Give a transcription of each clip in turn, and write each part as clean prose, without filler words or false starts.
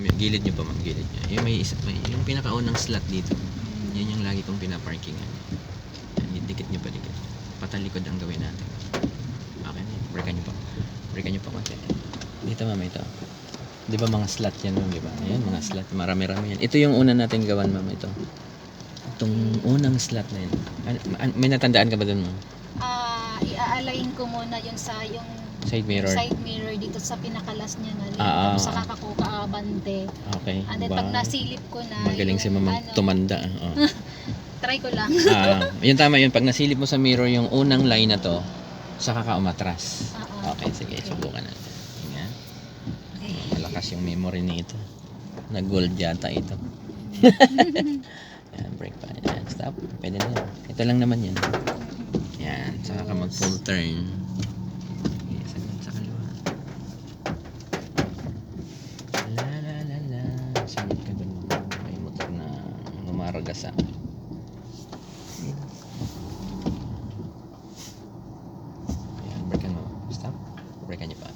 ma'am, gilid nyo pa ma'am, gilid nyo. Yung yung pinakaunang slot dito. Yan yung lagi kong pinaparkingan. Yan, dikit nyo pa, dikit. Patalikod ang gawin natin. Okay na yun. Breakan nyo pa. Breakan nyo pa konti. Dito ma'am, ito. Di ba mga slot yan ma'am, di ba? Ayan, mga slot. Marami-rami yan. Ito yung una natin gawan ma'am, ito. Itong unang slot na yun. May natandaan ka ba dun ma'am? I-align ko muna yun sa yung Side mirror. side mirror dito sa pinakalas niya na tapos sa kakakuka abante. Okay. And then pag nasilip ko na magaling si mama tumanda. Oh. Try ko lang. Yun tama yun. Pag nasilip mo sa mirror yung unang line na to, saka ka umatras. Okay, sige. Subukan natin. Yan. Malakas yung memory nito. Nag-gold yata ito. Yan, break pa. Yan, stop. Pwede na yan. Ito lang naman yan. Yan, saka ka mag full turn. Sa kaliwa. La la la la. Sangit ka dun. May motor na umaragasa. Yan, breakan mo. Stop. Breakan niyo pa.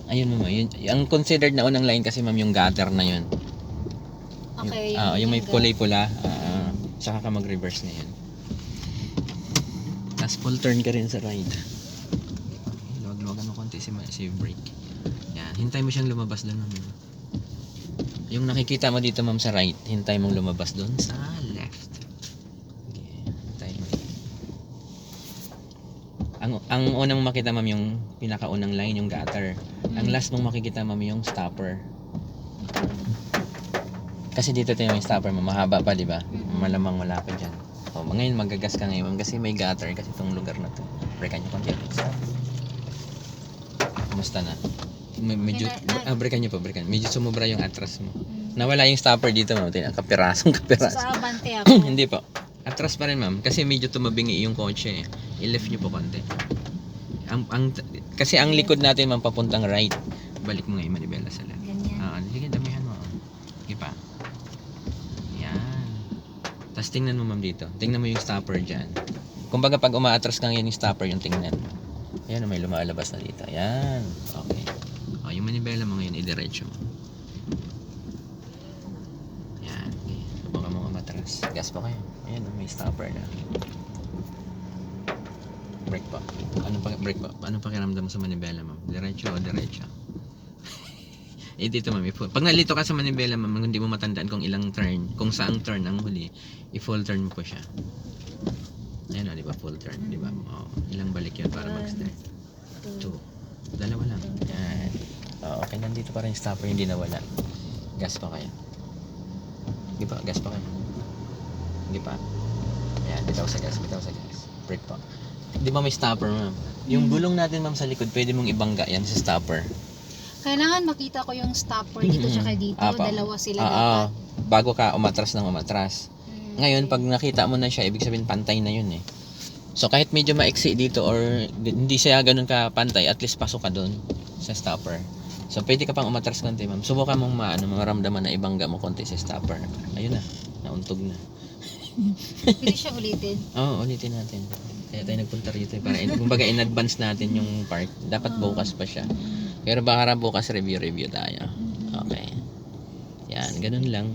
Ayun mama, yun, ang considered na unang line kasi ma'am yung gutter na yun. Okay. Yung may kulay pula, saka ka mag-reverse na yun. Tapos full turn ka rin sa right. Luwag-luwagan mo konti si brake. Yan, hintay mo siyang lumabas doon ma'am. Yung nakikita mo dito ma'am sa right, hintay mong lumabas doon sa left. Okay, hintay mo. Ang unang mong makita ma'am yung pinakaunang line, yung gutter. Ang last mong makikita ma'am yung stopper. Kasi dito tayo may stopper, mahaba pa, di ba? Malamang wala ka dyan. So, ngayon magagas ka ngayon kasi may gutter kasi itong lugar na to. Breakan nyo konti. Stop. Kumusta na? Medyo, breakan nyo pa, breakan. Medyo sumubra yung atras mo. Nawala yung stopper dito, ma'am. Kapirasong kapiraso. Sa abante ako. Hindi po. Atras pa rin, ma'am. Kasi medyo tumabingi yung kotse. I-lift nyo po konti. Kasi ang likod natin, ma'am, papuntang right. Balik mo ngayon, manibela sa left. Ganyan. Sige, damihan mo. Sige pa. Tapos tingnan mo ma'am dito. Tingnan mo yung stopper dyan. Kumbaga pag umaatras ka ngayon yung stopper, yung tingnan mo. Ayan, may lumalabas na dito. Ayan. Okay. Yung manibela mo ngayon, idiretso mo. Ayan. Okay. Subukan mo umatras. Gas pa kayo. Ayan, may stopper na. Brake pa. Brake pa? Anong pakiramdam mo sa manibela ma'am? Diretso o diretso? Dito ma'am, pag nalito ka sa manibela ma'am, hindi mo matandaan kung ilang turn, kung saang turn ang huli, i-full turn mo po siya. Ayan o, di ba? Full turn, di ba? Ilang balik yun para mag-start? 2. Dalawa lang. Ayan. Okay, nandito pa rin yung stopper, hindi nawala. Gas pa kayo. Di ba? Gas pa kayo. Hindi pa. Ayan, bitaw sa gas, bitaw sa gas. Brake pa. Di ba may stopper ma'am? Yung gulong natin ma'am sa likod, pwede mong ibangga yan sa stopper. Kailangan makita ko yung stopper dito tsaka dito. Dalawa sila dapat. Bago ka umatras ng umatras. Ngayon, pag nakita mo na siya, ibig sabihin pantay na yun eh. So, kahit medyo maiksi dito or hindi siya ganun ka pantay, at least pasok ka dun sa stopper. So, pwede ka pang umatras konti, ma'am. Subukan mong maramdaman na ibangga mo konti sa stopper. Ayun na, nauntog na. Pwede siya ulitin? Oo, ulitin natin. Kaya tayo nagpunta rito. Para kumbaga in advance natin yung part. Dapat bukas pa siya. Pero baka bukas review tayo. Okay. Yan, ganun lang.